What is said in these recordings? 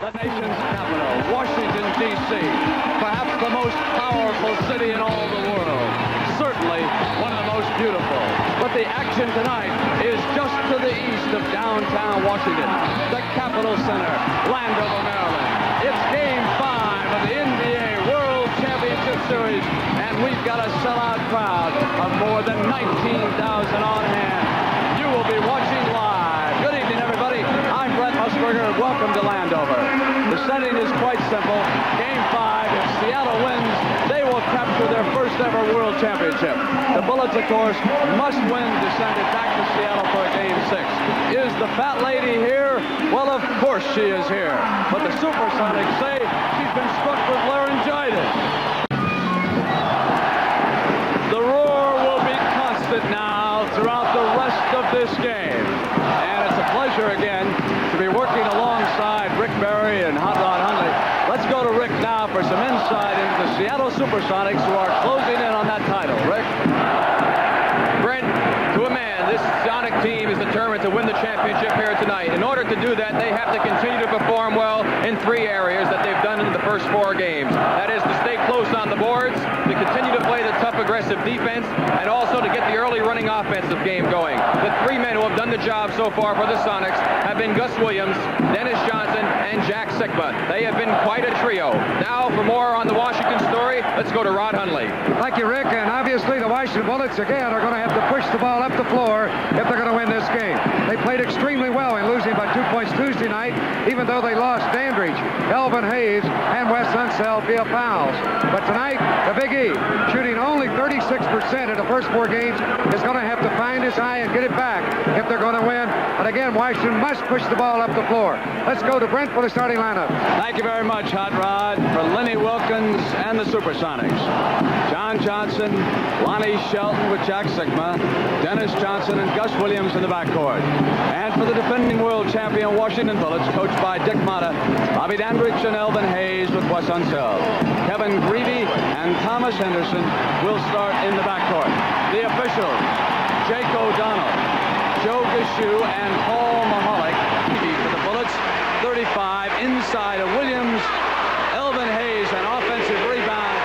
the nation's capital, Washington, D.C., perhaps the most powerful city in all the world, certainly one of the most beautiful. But the action tonight is just to the east of downtown Washington, the Capitol Center, Landover, Maryland. It's Game 5 of the NBA World Championship Series, and we've got a sellout crowd of more than 19,000 on hand. You will be watching live. Good evening, everybody. I'm Brent Musburger. Welcome to Landover. The setting is quite simple. Game 5, if Seattle wins, they will capture their first ever World Championship. The Bullets, of course, must win to send it back to Seattle for a Game 6. Is the fat lady here? Well, of course she is here. But the Supersonics say she's been struck with laryngitis. The roar will be constant now throughout the rest of this game. And it's a pleasure again to be working alongside Rick Barry and Hot Rod Hundley. Let's go to Rick now for some insight into the Seattle Supersonics, who are closing in on that title. Rick? Brent, to a man, this Sonic team is determined to win the championship here tonight. In order to do that, they have to continue to perform well in 3 areas that they've done in the first 4 games. That is to stay close on the boards, to continue to play the tough, aggressive defense, and also to get the early running offensive game going. The 3 men who have done the job so far for the Sonics have been Gus Williams, Dennis Johnson, and Jack Sikma. They have been quite a trio. Now, for more on the Washington story, let's go to Rod Hundley. Thank you, Rick. And obviously, the Washington Bullets, again, are going to have to push the ball up the floor if they're going to win this game. They played extremely well in losing by 2 points Tuesday night, even though they lost Dandridge, Elvin Hayes, and Wes Unseld via fouls. But tonight, the Big E, shooting only 36% in the first 4 games, is going to have to find his eye and get it back if they're going to win. And again, Washington must push the ball up the floor. Let's go to Brent for the starting lineup. Thank you very much, Hot Rod. For Lenny Wilkins and the Supersonics, John Johnson, Lonnie Shelton with Jack Sikma, Dennis Johnson and Gus Williams in the backcourt. And for the defending world champion Washington Bullets, coached by Dick Motta, Bobby Dandridge and Elvin Hayes with Wes Unseld. Kevin Greavy and Thomas Henderson will start in the backcourt. The officials, Jake O'Donnell, Joe Gashu, and Paul Mahalik. For the Bullets, 35 inside of Williams, Elvin Hayes, an offensive rebound.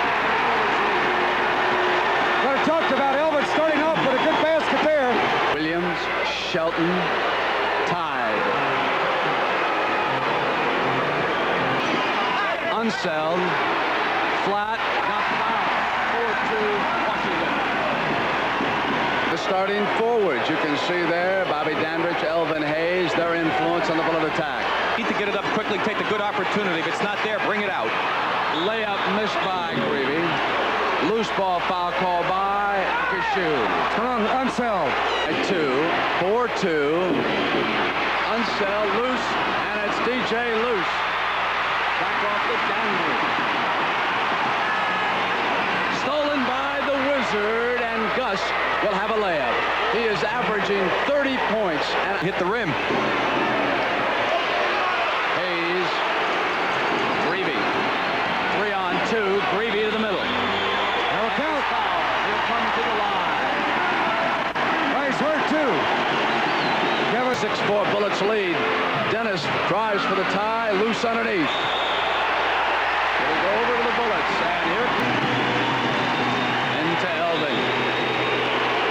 Well, I talked about Elvin starting off with a good basket there. Williams, Shelton, tied. Unseld, flat, got fouled. 4-2, Washington. The starting forwards, you can see there, Bobby Dandridge, Elvin Hayes, their influence on the Bullet attack. Need to get it up quickly, take the good opportunity. If it's not there, bring it out. Layup missed by Greavy. Loose ball foul call by Gashu. Come on, Unseld. At 2, 4-2. Unseld, loose, and it's DJ Loose. Back off the Dandridge. Stolen by the Wizard, and Gus will have a layup. He is averaging 30 points and Hit the rim. Hayes, Greavy. 3-on-2, Greavy to the middle. Now a count. Foul. He'll come to the line. Nice work, too. Kevin 6-4 Bullets lead. Dennis drives for the tie, loose underneath. It'll go over to the Bullets, and here into Elvin.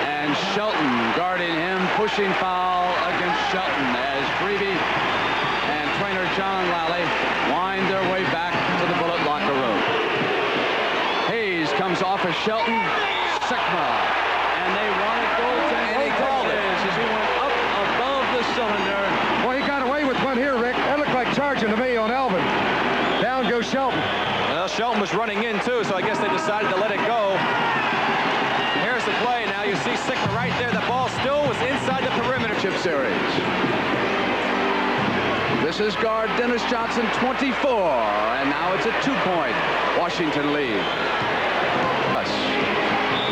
And Shelton guarding him, pushing foul against Shelton as Greavy and trainer John Lally wind their way back to the Bullet locker room. Hayes comes off of Shelton, Sikma, and they wanted goaltending. And he called it. As he went up above the cylinder. Well, he got away with one here, Rick. That looked like charging to me on Elvin. Down goes Shelton. Well, Shelton was running in too, so I guess they decided to let it go. Here's the play. Now you see Sikma right there. The ball still was inside the perimeter. Chip series. This is guard Dennis Johnson, 24, and now it's a 2-point Washington lead.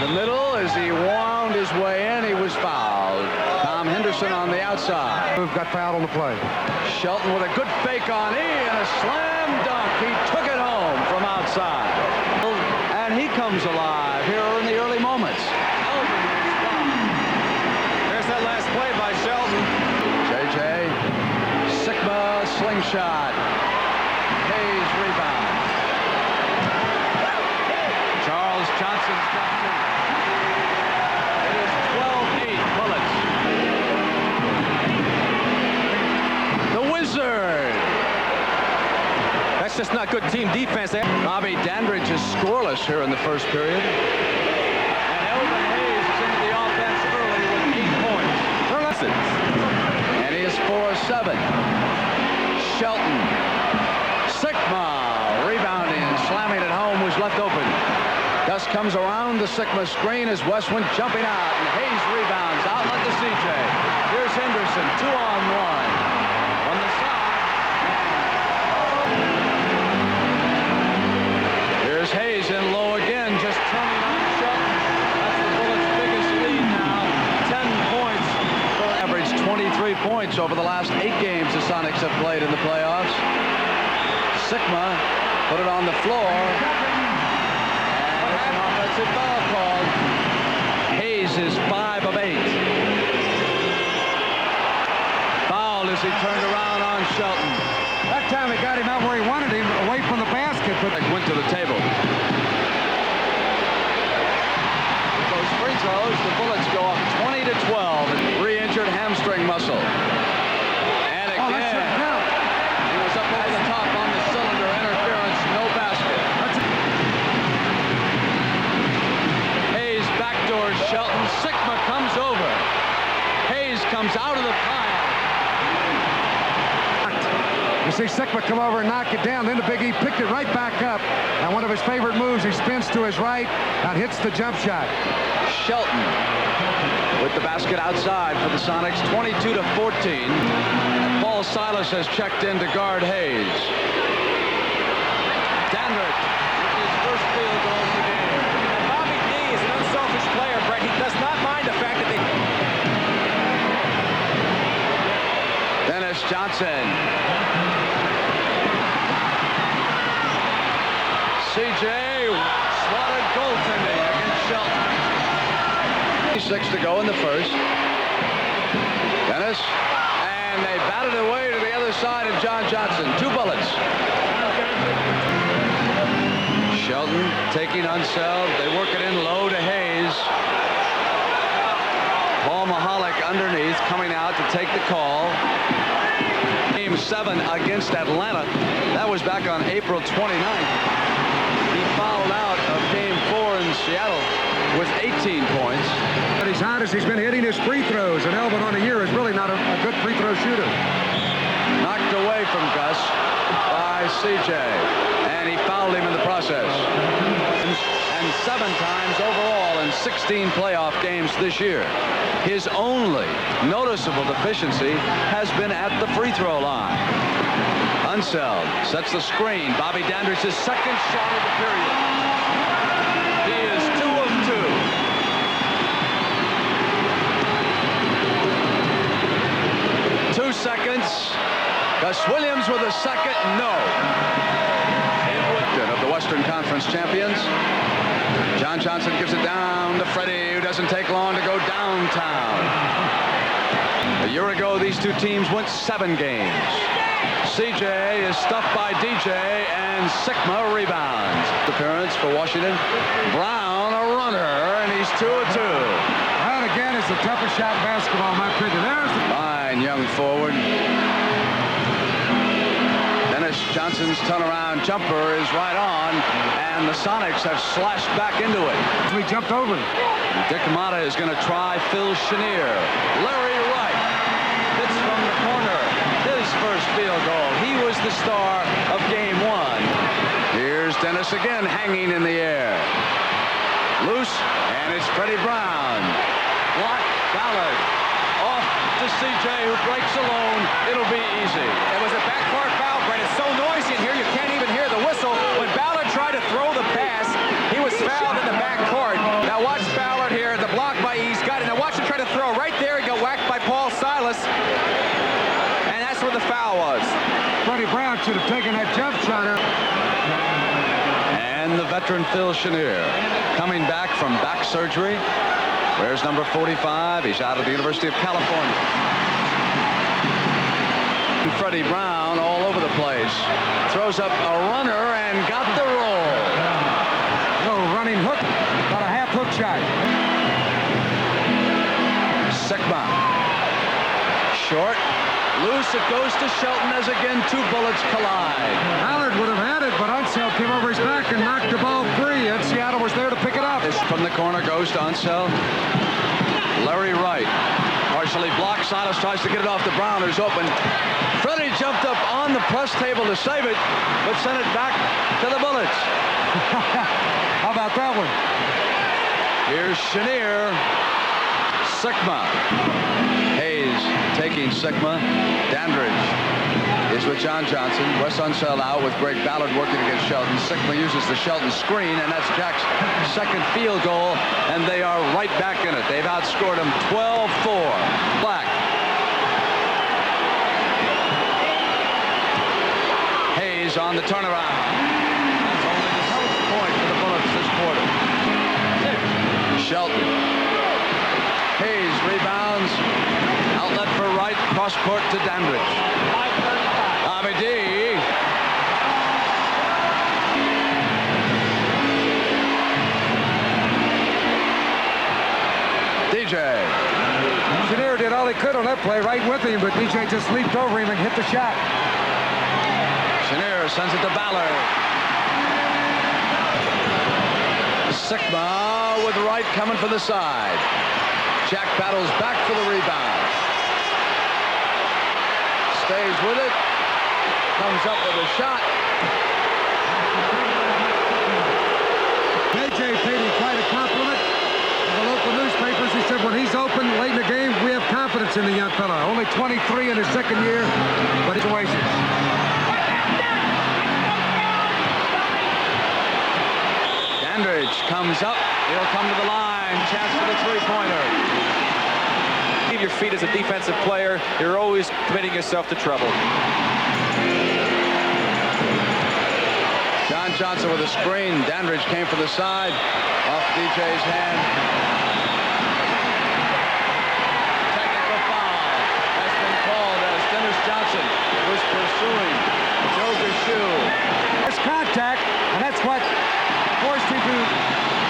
The middle, as he wound his way in, he was fouled. Tom Henderson on the outside. We've got fouled on the play. Shelton with a good fake on E and a slam dunk. He took it home from outside. And he comes alive here in the early moments. There's that last play by Shelton. JJ, Sikma slingshot. Johnson's got two. It is 12-8 Bullets. The Wizard. That's just not good team defense. Bobby Dandridge is scoreless here in the first period. And Elvin Hayes is into the offense early with 8 points. And he is 4 of 7. Shelton. Sigma rebounding and slamming it home, was left open. Gus comes around the Sigma screen as Westwood jumping out, and Hayes rebounds. Outlet to CJ. Here's Henderson, 2-on-1. On the side. Here's Hayes in low again, just turning on Shelton. That's the Bullets' biggest lead now. 10 points. Average 23 points over the last 8 games the Sonics have played in the playoffs. Sigma put it on the floor. And it's an offensive foul called. Hayes is 5 of 8. Fouled as he turned around on Shelton. That time he got him out where he wanted him, away from the basket. But Went to the table. With those free throws, the Bullets go up 20-12. Re-injured hamstring muscle. And oh, again. that's a count. He was up over the top on the cylinder. Interference, no basket. Hayes backdoors Shelton. Sigma comes over. Hayes comes out of the pile. You see Sigma come over and knock it down. Then the Big E picked it right back up. And one of his favorite moves, he spins to his right and hits the jump shot. Shelton with the basket outside for the Sonics, 22-14. Paul Silas has checked in to guard Hayes. Dandridge with his first field goal of the game. And Bobby D is an unselfish player, Brett. He does not mind the fact that they... Dennis Johnson. CJ swatted goaltending against Shelton. 6 to go in the first. Dennis. And they batted it away to the other side of John Johnson. 2 Bullets. Shelton taking Unseld. They work it in low to Hayes. Paul Mahalik underneath, coming out to take the call. Game 7 against Atlanta. That was back on April 29th. He fouled out of Game 4 in Seattle with 18 points. But he's hot as he's been hitting his free throws. And Elvin on the year is really not a good free throw shooter. Knocked away from Gus by CJ. And he fouled him in the process. And 7 times overall in 16 playoff games this year. His only noticeable deficiency has been at the free throw line. Unseld sets the screen. Bobby Dandridge's second shot of the period. He is 2 of 2. 2 seconds. Gus Williams with a second. No. Of the Western Conference champions. John Johnson gives it down to Freddie, who doesn't take long to go downtown. A year ago, these two teams went 7 games. CJ is stuffed by DJ, and Sigma rebounds. Appearance for Washington. Brown, a runner, and he's 2 of 2. That again is the toughest shot in basketball, in my opinion. There's the... Fine young forward. Dennis Johnson's turnaround jumper is right on, and the Sonics have slashed back into it. We jumped over him. Dick Motta is going to try Phil Chenier. Larry Wright hits from the corner. His first field goal. He was the star of Game 1. Here's Dennis again, hanging in the air. Loose, and it's Freddie Brown. Block, Ballard. Off to CJ, who breaks alone. It'll be easy. It was a backcourt foul, Brett. It's so noisy in here, you can't even hear the whistle. When Ballard tried to throw the pass, he was fouled in the backcourt. Now watch Ballard here, the block by East got it. Now watch him try to throw right there. He got whacked by Paul Silas. And that's where the foul was. Freddie Brown should have taken that jump shot up. And the veteran Phil Chenier coming back from back surgery. Where's number 45? He's out of the University of California. Freddie Brown all over the place. Throws up a runner and got the roll. No running hook. shot. Sigma. Short. Loose. It goes to Shelton as again 2 bullets collide. Allard would have had it, but Unseld came over his back and knocked the ball free, and Seattle was there to pick it up. From the corner goes to Unseld. Larry Wright. Partially blocked. Silas tries to get it off to Brown, who's open. Freddie jumped up on the press table to save it, but sent it back to the Bullets. How about that one? Here's Chenier. Sigma. Hayes taking Sigma. Dandridge is with John Johnson. Wes Unseld out with Greg Ballard working against Shelton. Sigma uses the Shelton screen, and that's Jack's second field goal, and they are right back in it. They've outscored them 12-4. Black. Hayes on the turnaround. That's only the 7th point for the Bullets this quarter. Shelton. Hayes rebounds. Outlet for Wright. Cross court to Dandridge. Abedi. DJ. Chenier did all he could on that play, right with him, but DJ just leaped over him and hit the shot. Chenier sends it to Ballard. Sigma with Wright coming for the side. Jack battles back for the rebound. Stays with it. Comes up with a shot. JJ paid him quite a compliment. In the local newspapers, he said when he's open late in the game, we have confidence in the young fella. Only 23 in his second year, but situations. Dandridge comes up. He'll come to the line. Chance for the three-pointer. Leave your feet as a defensive player. You're always committing yourself to trouble. John Johnson with a screen. Dandridge came for the side. Off DJ's hand. Technical foul has been called as Dennis Johnson was pursuing Joe Gashu. There's contact, and that's what forced him to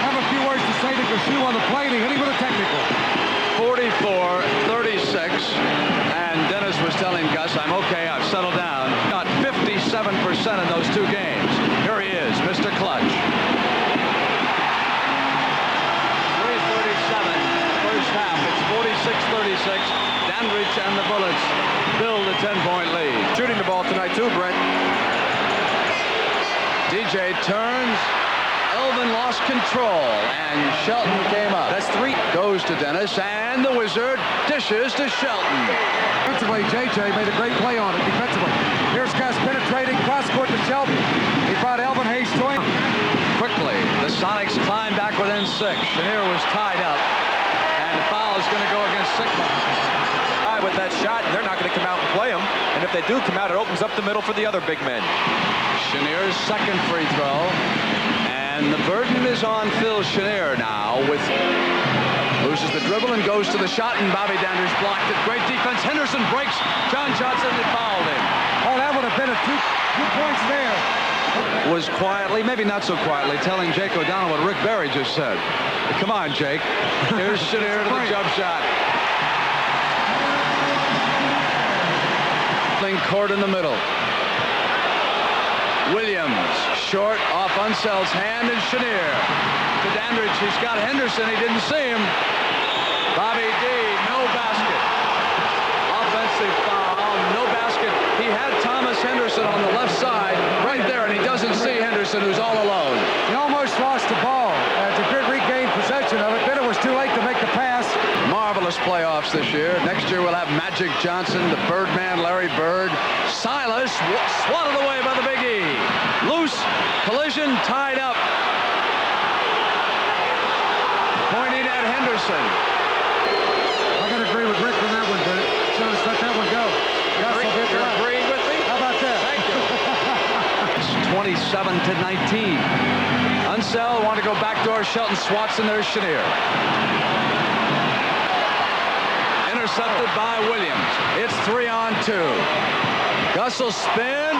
have a few words to say to Gashu on the play, and he hit him with a technical. 44-36, and Dennis was telling Gus, I'm okay, I've settled down. Got 57% in those 2 games. Here he is, Mr. Clutch. 3:37, first half. It's 46-36. Dandridge and the Bullets build a 10-point lead. Shooting the ball tonight too, Brent. DJ turns. Elvin lost control, and Shelton came up. That's 3. Goes to Dennis, and the Wizard dishes to Shelton. Defensively, JJ made a great play on it defensively. Here's Gus penetrating, cross-court to Shelton. He brought Elvin Hayes to him. Quickly, the Sonics climb back within 6. Chenier was tied up, and the foul is going to go against Sigma. With that shot, they're not going to come out and play him. And if they do come out, it opens up the middle for the other big men. Chenier's second free throw. And the burden is on Phil Chenier now with loses the dribble and goes to the shot, and Bobby Dandridge blocked it. Great defense. Henderson breaks. John Johnson had fouled him. Oh, that would have been a two points there. Was quietly, maybe not so quietly, telling Jake O'Donnell what Rick Barry just said. Come on, Jake. Here's Chenier to the jump shot. Court in the middle. Williams, short, off Unseld's hand, and Chenier. To Dandridge, he's got Henderson, he didn't see him. Bobby D, no basket. Offensive foul, no basket. He had Thomas Henderson on the left side, right there, and he doesn't see Henderson, who's all alone. He almost lost the ball. He did regain possession of it, then it was too late to make the pass. Marvelous playoffs this year. Next year we'll have Magic Johnson, the Birdman, Larry Bird. Silas swatted away by the Big E. Loose, collision, tied up. Pointing at Henderson. I got to agree with Rick on that one, but so let's let that one go. You're agreeing with me? How about that? Thank you. It's 27-19. Unseld want to go backdoor. Shelton swats, and there's Chenier. Intercepted by Williams. It's 3-on-2. Gus will spin.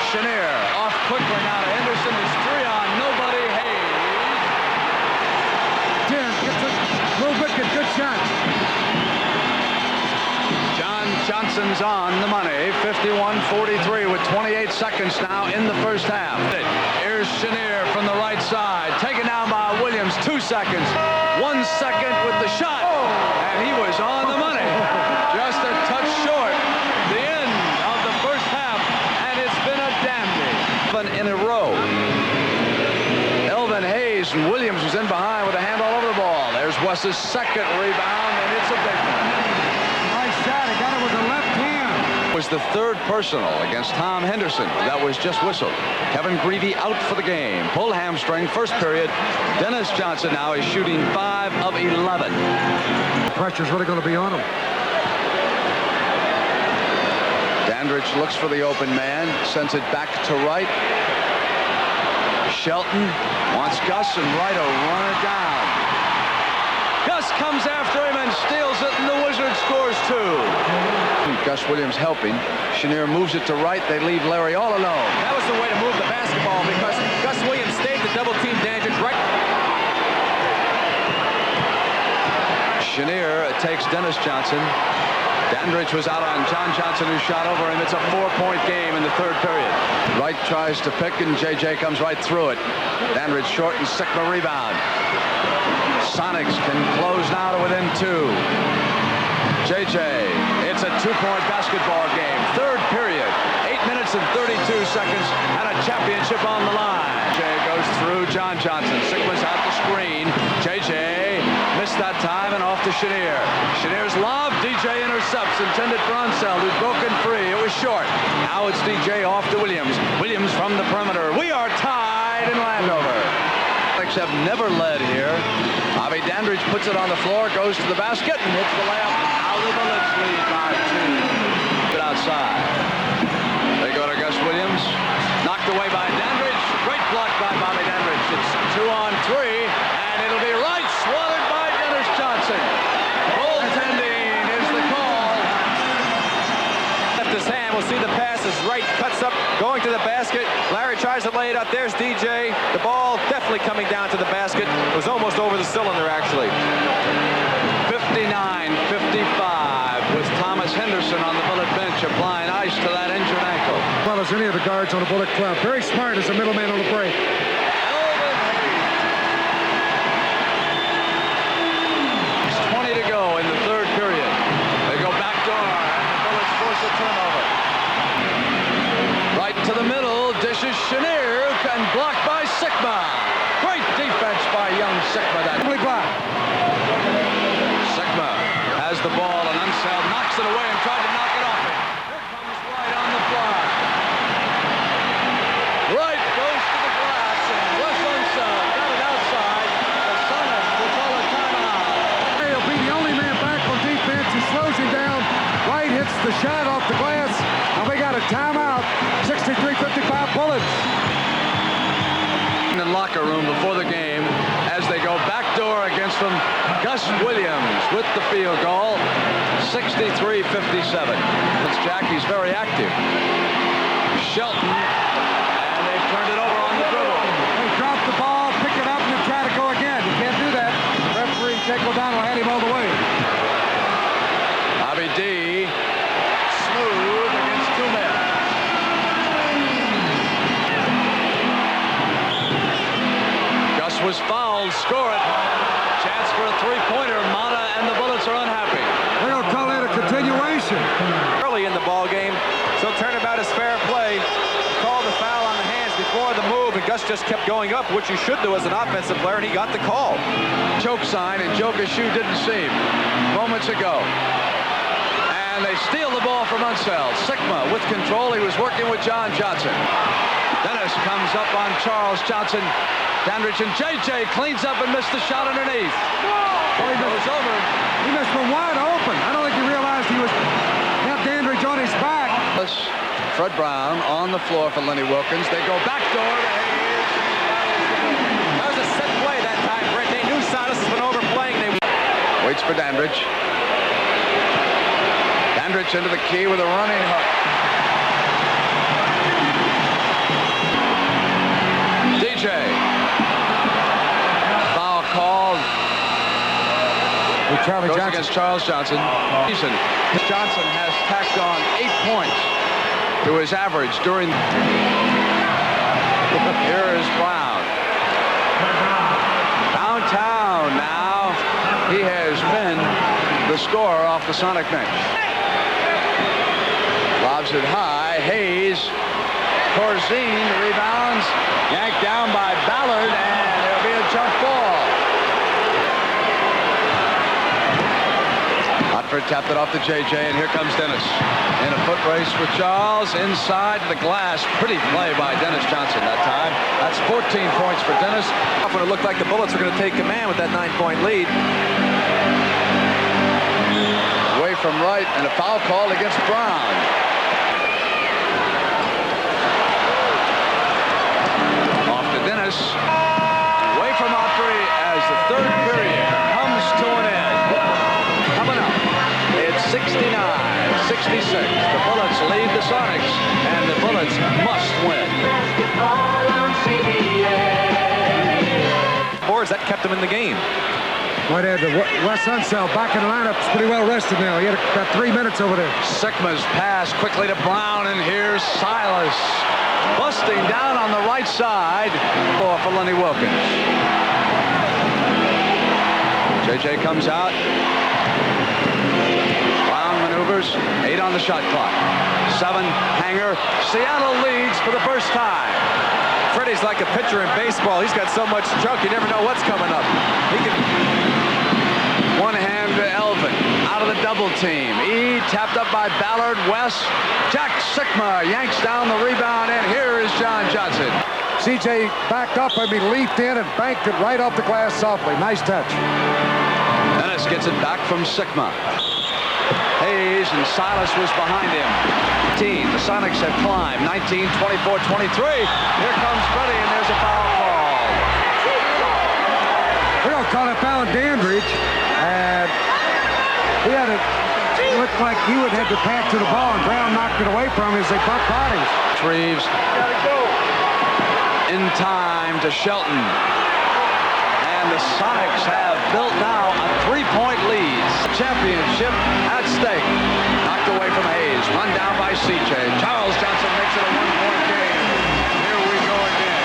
Chenier off quickly now to Henderson. It's 3-on. Nobody. Hayes Johnson's on the money. 51-43 with 28 seconds now in the first half. Here's Chenier from the right side. Taken down by Williams. 2 seconds. 1 second with the shot. And he was on the money. Just a touch short. The end of the first half. And it's been a dandy. In a row. Elvin Hayes and Williams was in behind with a hand all over the ball. There's Wes's second rebound, and it's a big one. Nice shot. He got it with the left hand. Was the third personal against Tom Henderson. That was just whistled. Kevin Greavy out for the game. Pulled hamstring, first period. Dennis Johnson now is shooting 5 of 11. The pressure's really going to be on him. Dandridge looks for the open man, sends it back to Wright. Shelton wants Gus, and Wright will run it down. Gus comes after him and steals it, and the Wizards scores 2. Gus Williams helping. Chenier moves it to Wright. They leave Larry all alone. That was the way to move the basketball because Gus Williams stayed to double-team Dandridge right. Chenier takes Dennis Johnson. Dandridge was out on John Johnson, who shot over him. It's a 4-point game in the third period. Wright tries to pick, and J.J. comes right through it. Dandridge short, and Sigma rebound. Sonics can close now to within 2. J.J. It's a 2-point basketball game. Third period. 8 minutes and 32 seconds, and a championship on the line. J.J. goes through John Johnson. Sigma's out the screen. J.J. missed that time, and off to Chenier. Chenier's lob. DJ intercepts, intended for Unseld, who's broken free. It was short. Now it's DJ off to Williams. Williams from the perimeter. We are tied in Landover. Celtics have never led here. Bobby Dandridge puts it on the floor, goes to the basket, and hits the layup. Out of the Bullets lead by 2. Get outside. They go to Gus Williams. Knocked away by Dandridge. Great block by Bobby Dandridge. It's 2 on 3, and it'll be right swatted by Dennis Johnson. Goaltending is the call. Left his hand. We'll see the pass as Wright cuts up, going to the basket. Larry tries to lay it up. There's DJ. The ball definitely coming down to the basket. It was almost over the cylinder, actually. 59-55 with Thomas Henderson on the Bullet bench applying ice to that injured ankle. Well as any of the guards on the Bullet club. Very smart as a middleman on the break. Elvin Hayes. 20 to go in the third period. They go backdoor, and the Bullets force a turnover. Right to the middle, dishes Chenier, and blocked by Sigma. Great defense by young Sigma. That block. Sigma has the ball, and Unseld knocks it away and tried to knock it off him. Here comes Wright on the block. Wright goes to the glass, and Wes Unseld got it outside. The Sonics will call a timeout. He'll be the only man back on defense. He slows him down. Wright hits the shot off the glass, and we got a timeout. 63-55 Bullets. In the locker room before the game, as they go backdoor against them, Gus Williams with the field goal. 63-57. It's Jackie's very active. Shelton, and they've turned it over on the dribble. They drop the ball, pick it up, and then try to go again. You can't do that. Referee Jake O'Donnell had him all the way. Bobby D. Smooth against 2 men. Gus was fouled. Score it. Chance for a 3-pointer. Mata and the Bullets are unhappy. They're going to call that a continuation. Early in the ball game, so turnabout is fair play. Called the foul on the hands before the move, and Gus just kept going up, which you should do as an offensive player, and he got the call. Choke sign, and Joker's shoe didn't seem moments ago. And they steal the ball from Unseld. Sigma with control. He was working with John Johnson. Dennis comes up on Charles Johnson. Dandridge and J.J. cleans up and missed the shot underneath. Well, he goes over. He missed one wide open. I don't think he realized he was had Dandridge on his back. Fred Brown on the floor for Lenny Wilkins. They go backdoor to Hayes. That was a set play that time, Brett. They knew Sonis has been overplaying. Waits for Dandridge. Dandridge into the key with a running hook. DJ. Foul called. He Charlie goes Johnson. against Charles Johnson. Johnson has tacked on 8 points to his average during. Here is Brown. Downtown now. He has been the scorer off the Sonic bench. Lobs it high. Hayes. Corzine rebounds. Yanked down by Ballard, and there'll be a jump ball. Otford tapped it off to JJ, and here comes Dennis. In a foot race with Charles, inside to the glass. Pretty play by Dennis Johnson that time. That's 14 points for Dennis. When it looked like the Bullets were going to take command with that 9-point lead. Away from right, and a foul called against Brown. Off to Dennis. Away from Autry as the third period comes to an end. Coming up, it's 69-66. The Bullets lead the Sonics, and the Bullets must win. Boards, that kept him in the game. Might add Wes Unseld back in the lineup. Is pretty well rested now. He had about 3 minutes over there. Sigma's pass quickly to Brown, and here's Silas busting down on the right side for Lenny Wilkins. JJ comes out. Brown maneuvers. 8 on the shot clock. 7 hanger. Seattle leads for the first time. Freddie's like a pitcher in baseball. He's got so much junk, you never know what's coming up. He can... One hand to Elvin. Out of the double team. E tapped up by Ballard. West. Jack Sigma yanks down the rebound, and here is John Johnson. CJ backed up. Leaped in and banked it right off the glass softly. Nice touch. Dennis gets it back from Sigma. Hayes and Silas was behind him. The Sonics have climbed. 19, 24, 23. Here comes Freddie, and there's a foul call. We're going to call it foul on Dandridge. And he had it. It looked like he would have the pass to the ball, and Brown knocked it away from him as they bumped bodies. Reeves in time to Shelton. And the Sonics have built now a 3-point lead. Championship at stake. Knocked away from Hayes. Run down by CJ. Charles Johnson makes it a 1-point game. Here we go again.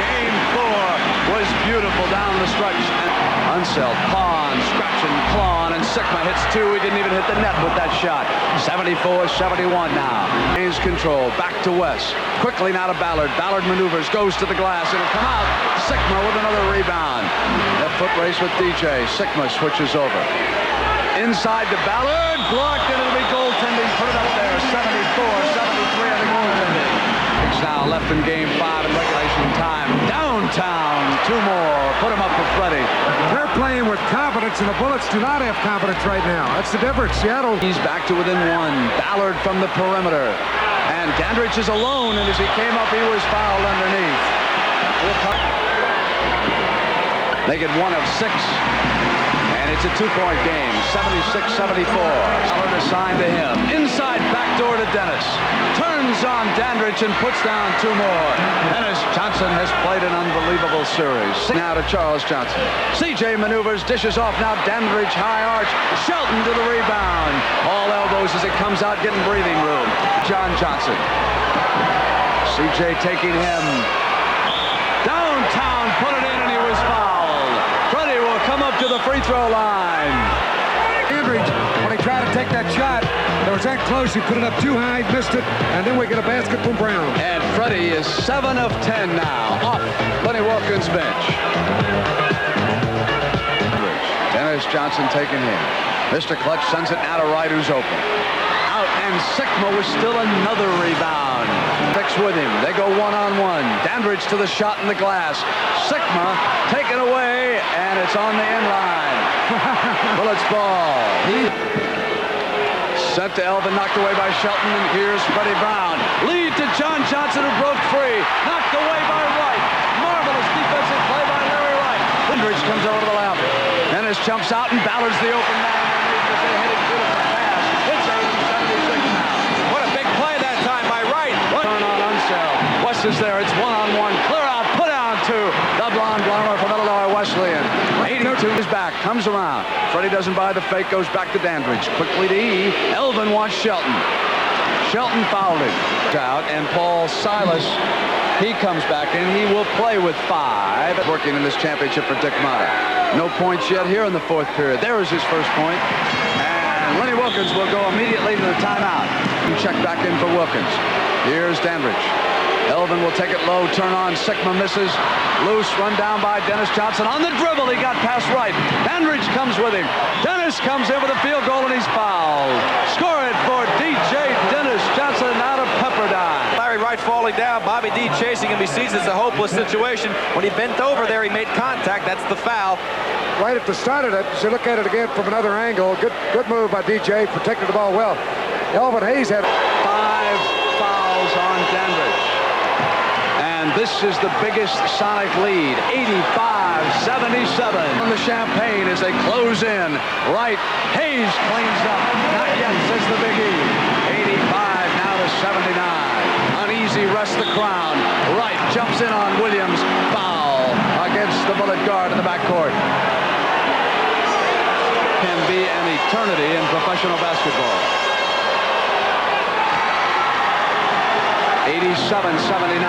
Game 4 was beautiful down the stretch. Unseld, Pond, scratching, clawing, and Sigma hits 2. He didn't even hit the net with that shot. 74-71 now. Gains control. Back to West. Quickly now to Ballard. Ballard maneuvers, goes to the glass. It'll come out. Sigma with another rebound. That foot race with DJ. Sigma switches over. Inside to Ballard. Blocked, and it'll be goaltending. Put it up there. 74-73 on the goaltending. It's now left in game 5 in regulation time. Downtown. 2 more. Put him up for Freddie. They're playing with confidence, and the Bullets do not have confidence right now. That's the difference. Seattle. He's back to within 1. Ballard from the perimeter. And Dandridge is alone, and as he came up, he was fouled underneath. They get 1 of 6. And it's a 2-point game. 76-74. Ballard assigned to him. Inside backdoor to Dennis. Turns on Dandridge and puts down 2 more. Dennis Johnson has played an unbelievable series. Now to Charles Johnson. CJ maneuvers, dishes off now. Dandridge high arch. Shelton to the rebound. All elbows as it comes out, getting breathing room. John Johnson. CJ taking him downtown, put it in, and he was fouled. Freddie will come up to the free throw line. Dandridge, when he tried to take that shot, there was that close. He put it up too high, missed it, and then we get a basket from Brown. And Freddie is 7 of 10 now, off Lenny Wilkins' bench. Dennis Johnson taking him. Mr. Clutch sends it now to Wright, who's open. Out, and Sigma with still another rebound. Picks with him. They go 1-on-1. Dandridge to the shot in the glass. Sigma taken away, and it's on the end line. Bullets ball. Sent to Elvin, knocked away by Shelton, and here's Freddie Brown. Lead to John Johnson, who broke free. Knocked away by Wright. Marvelous defensive play by Larry Wright. Dandridge comes over to the left. Dennis jumps out, and Ballard's the open man. Is there. It's 1-on-1. Clear out. Put down 2. The blonde blonde from Illinois Wesleyan. 82 is back. back, comes around. Freddie doesn't buy the fake, goes back to Dandridge. Quickly to E. Elvin wants Shelton. Shelton fouled him. Out, and Paul Silas, he comes back in. He will play with 5. Working in this championship for Dick Motta. No points yet here in the 4th period. There is his first point. And Lenny Wilkins will go immediately to the timeout. Check back in for Wilkins. Here's Dandridge. Elvin will take it low, turn on, Sigma misses. Loose, run down by Dennis Johnson. On the dribble, he got past Wright. Dandridge comes with him. Dennis comes in with a field goal, and he's fouled. Score it for DJ Dennis Johnson out of Pepperdine. Larry Wright falling down, Bobby D chasing him. He sees it's a hopeless situation. When he bent over there, he made contact. That's the foul. Right at the start of it, as you look at it again from another angle, good move by DJ, protected the ball well. Elvin Hayes had 5 fouls on Dandridge. And this is the biggest Sonic lead, 85-77. From the Champaign as they close in. Right, Hayes cleans up. Not yet, says the Big E. 85 now to 79. Uneasy rests the crown. Right jumps in on Williams. Foul against the Bullet guard in the backcourt. Can be an eternity in professional basketball. 87-79.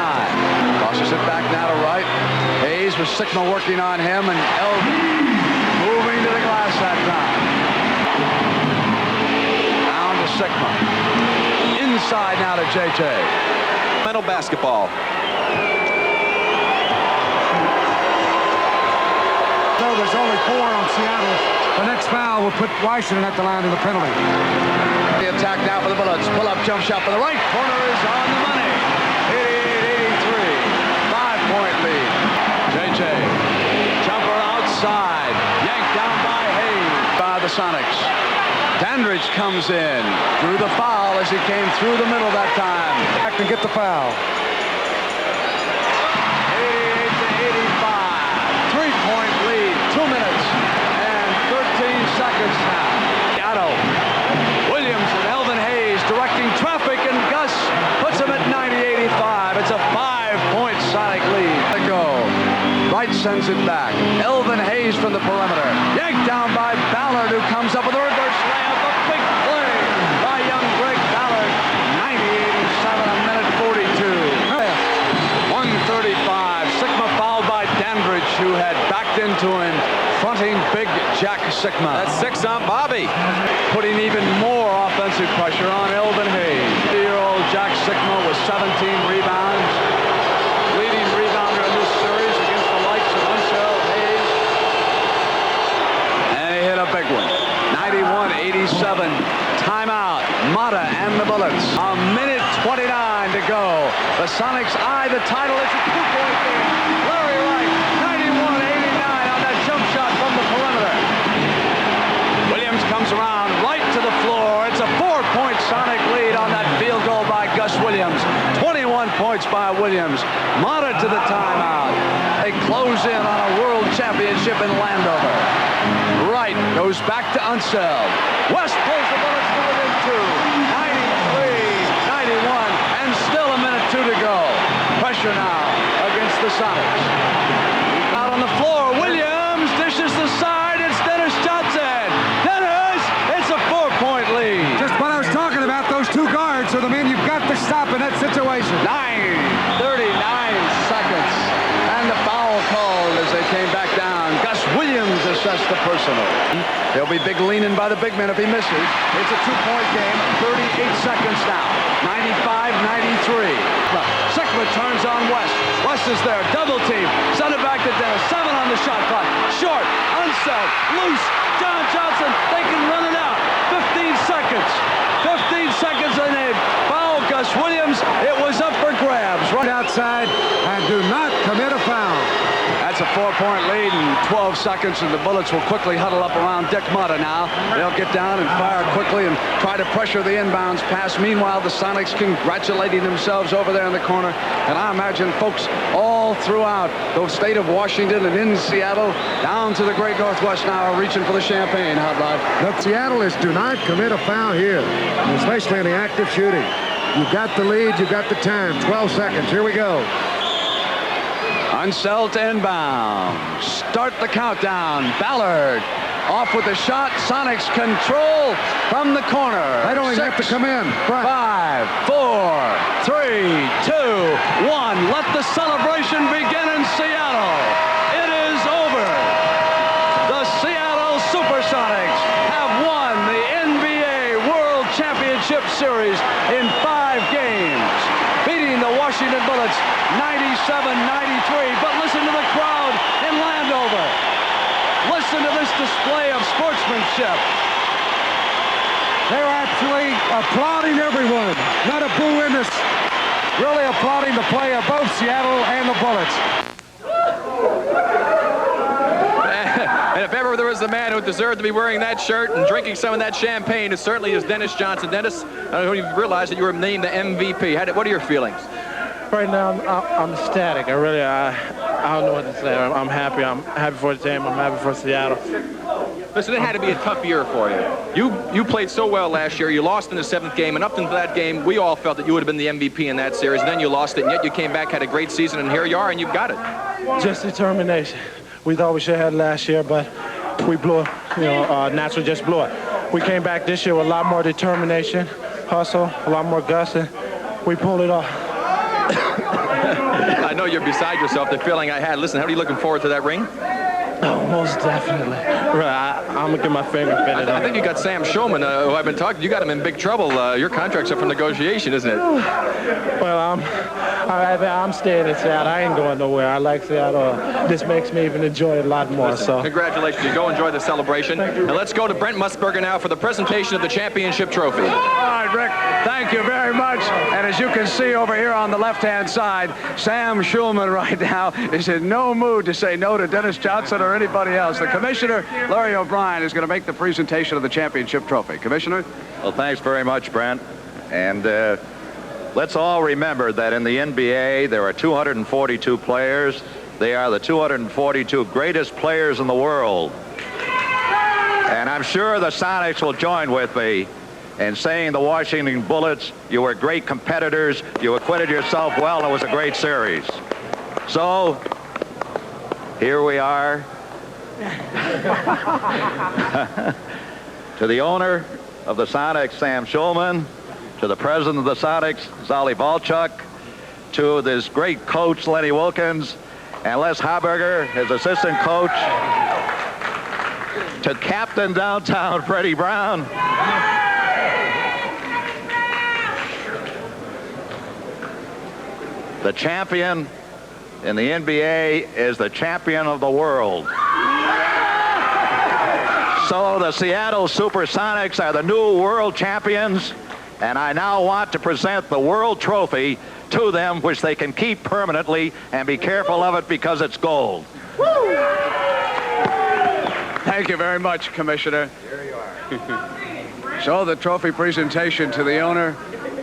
Tosses it back now to Wright. Hayes with Sigma working on him, and Elvin moving to the glass that time. Down to Sigma. Inside now to JJ. Mental basketball. So there's only 4 on Seattle. The next foul will put Washington at the line of the penalty. The attack now for the Bullets. Pull-up jump shot for the right corner is on the money. 88-83. 5-point lead. JJ. Jumper outside. Yanked down by Hayes. By the Sonics. Dandridge comes in. Drew the foul as he came through the middle that time. Back and get the foul. 88-85. 3-point lead. 2 minutes and 13 seconds now. Gatto. Williams and Elvin Hayes directing traffic, and Gus puts him at 90-85. It's a 5-point Sonic lead. To go. Wright sends it back. Elvin Hayes from the perimeter. Yanked down by Ballard, who comes up with a reverse layup. A big play by young Greg Ballard. 90-87, a minute 42. 135. Sigma fouled by Dandridge, who had backed into him, fronting big Jack Sigma. That's 6 on Bobby. Putting even more offensive pressure on Elvin Hayes. 3-year-old Jack Sigma with 17 rebounds. Leading rebounder in this series against the likes of Unseld, Hayes. And he hit a big one. 91-87. Timeout. Motta and the Bullets. A minute 29 to go. The Sonics eye the title. It's a 2-point game. Larry Wright, 91-89 on that jump shot from the perimeter. Williams comes around right to the floor. It's a 4-point Sonic lead on that field goal by Gus Williams. 21 points by Williams. Motta to the timeout. They close in on a world championship in Landover. Wright goes back to Unseld. West pulls the Bullets to within 2. 93-91, and still a minute 2 to go. Pressure now against the Sonics. Out on the floor, Williams dishes the side. It's Dennis Johnson. Dennis, it's a 4-point lead. Just what I was talking about, those 2 guards are the men you've got to stop in that situation. 39 seconds. And the foul called as they came back down. Gus Williams assessed the personal. There'll be big leaning by the big man if he misses. It's a 2-point game. 38 seconds now. 95-93. Sigma turns on West. West is there. Double team. Send it back to Dennis. 7 on the shot clock. Short. Unseld. Loose. John Johnson. They can run it out. 15 seconds. 15 seconds and they foul Gus Williams. It was up for grabs. Right outside, and do not commit a foul. That's a 4-point lead in 12 seconds, and the Bullets will quickly huddle up around Dick Motta now. They'll get down and fire quickly and try to pressure the inbounds pass. Meanwhile, the Sonics congratulating themselves over there in the corner. And I imagine folks all throughout the state of Washington and in Seattle, down to the great Northwest now, are reaching for the champagne, Hot Rod. Look, Seattle is do not commit a foul here, especially in the active shooting. You've got the lead, you've got the time. 12 seconds. Here we go. Unselt inbound. Start the countdown. Ballard off with the shot. Sonics control from the corner. They don't even have to come in. 5, 4, 3, 2, 1. Let the celebration begin in Seattle. It is over. The Seattle Supersonics have won the NBA World Championship Series in 5 games, beating the Washington Bullets 97-93. But listen to the crowd in Landover. Listen to this display of sportsmanship. They're actually applauding everyone. Not a boo in this. Really applauding the play of both Seattle and the Bullets. And if ever there was a man who deserved to be wearing that shirt and drinking some of that champagne, it certainly is Dennis Johnson. Dennis, I don't know if you realized that you were named the MVP. What are your feelings? Right now, I'm ecstatic. I don't know what to say. I'm happy. I'm happy for the team. I'm happy for Seattle. Listen, it had to be a tough year for you. You played so well last year. You lost in the 7th game, and up into that game, we all felt that you would have been the MVP in that series. And then you lost it, and yet you came back, had a great season, and here you are, and you've got it. Just determination. We thought we should have had last year, but we blew it. Naturally just blew it. We came back this year with a lot more determination, hustle, a lot more guts, and we pulled it off. I know you're beside yourself, the feeling I had. Listen, how are you looking forward to that ring? Oh, most definitely. Right, I'm going to get my finger fitted. I think you got Sam Shulman, who I've been talking to. You got him in big trouble. Your contract's up for negotiation, isn't it? Well, I'm staying in Seattle. I ain't going nowhere. I like Seattle. This makes me even enjoy it a lot more. Listen, so, congratulations. You go enjoy the celebration. And let's go to Brent Musburger now for the presentation of the championship trophy. All right, Rick, thank you very much. And as you can see over here on the left-hand side, Sam Shulman right now is in no mood to say no to Dennis Johnson or anybody else. The commissioner, Larry O'Brien, is going to make the presentation of the championship trophy. Commissioner? Well, thanks very much, Brent. And let's all remember that in the NBA, there are 242 players. They are the 242 greatest players in the world. And I'm sure the Sonics will join with me in saying the Washington Bullets, you were great competitors, you acquitted yourself well, and it was a great series. So, here we are. To the owner of the Sonics, Sam Shulman, to the president of the Sonics, Zolly Balchuk, to this great coach, Lenny Wilkins, and Les Haberger, his assistant coach, to captain downtown, Freddie Brown. The champion in the NBA is the champion of the world. So the Seattle Supersonics are the new world champions, and I now want to present the world trophy to them, which they can keep permanently, and be careful of it because it's gold. Thank you very much, Commissioner. Here you are. So the trophy presentation to the owner,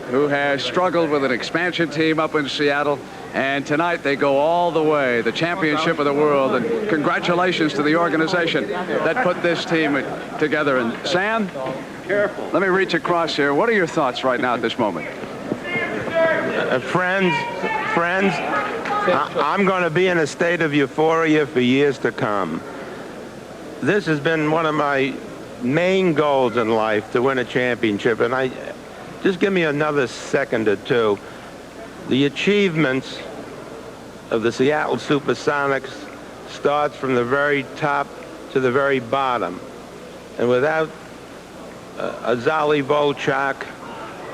who has struggled with an expansion team up in Seattle. And tonight they go all the way, the championship of the world. And congratulations to the organization that put this team together. And Sam, Careful. let me reach across here. What are your thoughts right now at this moment? Friends, I'm going to be in a state of euphoria for years to come. This has been one of my main goals in life, to win a championship. And just give me another second or two. The achievements of the Seattle Supersonics starts from the very top to the very bottom. And without a Zolly Balchuk,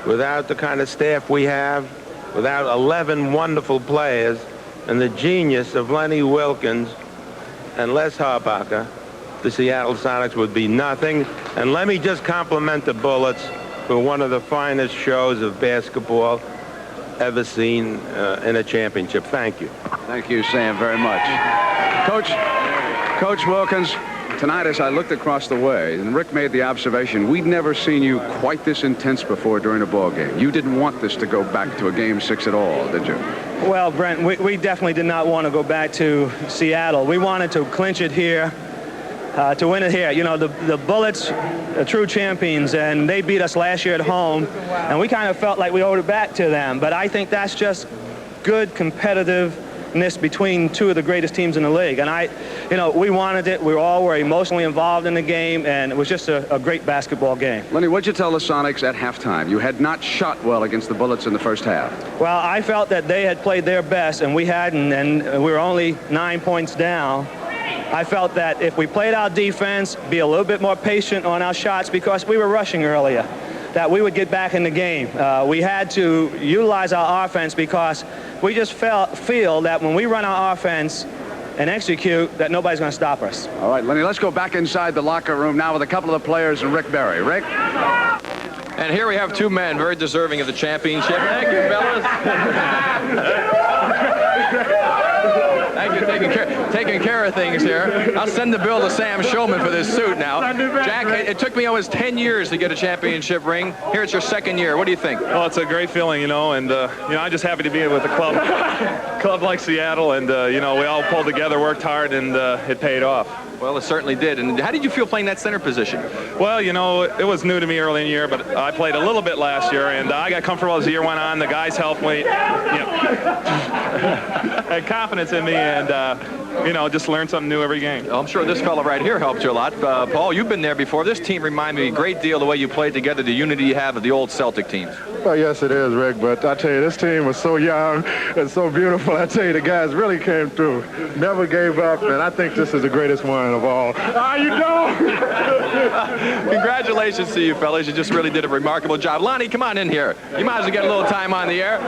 without the kind of staff we have, without 11 wonderful players, and the genius of Lenny Wilkins and Les Haberger, the Seattle Sonics would be nothing. And let me just compliment the Bullets for one of the finest shows of basketball ever seen in a championship. Thank you. Thank you, Sam, very much. Coach Wilkins, tonight as I looked across the way, and Rick made the observation, we'd never seen you quite this intense before during a ball game. You didn't want this to go back to a Game 6 at all, did you? Well, Brent, we definitely did not want to go back to Seattle. We wanted to clinch it here, to win it here. You know, the Bullets are true champions, and they beat us last year at home, and we kind of felt like we owed it back to them. But I think that's just good, competitive, competitiveness between two of the greatest teams in the league. And we wanted it. We all were emotionally involved in the game, and it was just a great basketball game. Lenny, what'd you tell the Sonics at halftime? You had not shot well against the Bullets in the first half. Well, I felt that they had played their best, and we hadn't, and we were only 9 points down. I felt that if we played our defense, be a little bit more patient on our shots because we were rushing earlier, that we would get back in the game. We had to utilize our offense because we just feel that when we run our offense and execute, that nobody's going to stop us. All right, Lenny, let's go back inside the locker room now with a couple of the players and Rick Berry. Rick? And here we have two men very deserving of the championship. Thank you, fellas. Thank you, taking care of things here. I'll send the bill to Sam Shulman for this suit now. Jack, it took me almost 10 years to get a championship ring. Here it's your second year. What do you think? Well, it's a great feeling, and I'm just happy to be with a club like Seattle, and we all pulled together, worked hard, and it paid off. Well, it certainly did. And how did you feel playing that center position? Well, it was new to me early in the year, but I played a little bit last year, and I got comfortable as the year went on. The guys helped me, had confidence in me, and just learned something new every game. I'm sure this fella right here helped you a lot. Paul, you've been there before. This team reminded me a great deal of the way you played together, the unity you have of the old Celtic teams. Well, yes, it is, Rick, but I tell you, this team was so young and so beautiful. I tell you, the guys really came through, never gave up, and I think this is the greatest one of all. How you doing? Congratulations to you, fellas. You just really did a remarkable job. Lonnie, come on in here. You might as well get a little time on the air.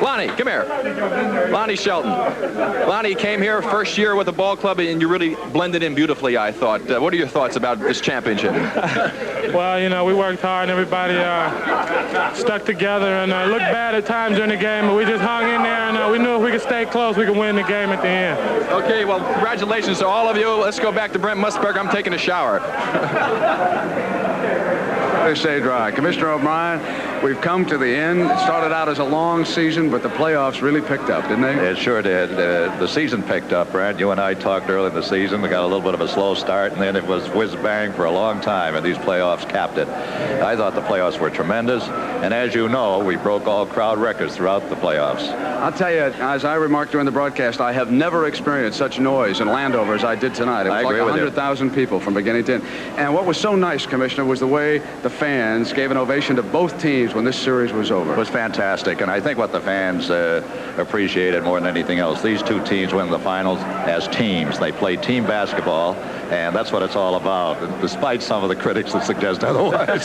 Lonnie, come here. Lonnie Shelton. Lonnie came here first year with the ball club, and you really blended in beautifully, I thought. What are your thoughts about this championship? Well, we worked hard, and everybody stuck together, and it looked bad at times during the game, but we just hung in there, and we knew if we could stay close, we could win the game at the end. Okay, well, congratulations to all of you. Let's go back to Brent Musburger. I'm taking a shower. They stay dry. Commissioner O'Brien, we've come to the end. It started out as a long season, but the playoffs really picked up, didn't they? It sure did. The season picked up, Brad. You and I talked early in the season. We got a little bit of a slow start, and then it was whiz-bang for a long time, and these playoffs capped it. I thought the playoffs were tremendous, and as you know, we broke all crowd records throughout the playoffs. I'll tell you, as I remarked during the broadcast, I have never experienced such noise in Landover as I did tonight. It was like 100,000 people from beginning to end. And what was so nice, Commissioner, was the way the fans gave an ovation to both teams when this series was over. It was fantastic, and I think what the fans appreciated more than anything else, these two teams went to the finals as teams. They played team basketball, and that's what it's all about, despite some of the critics that suggest otherwise.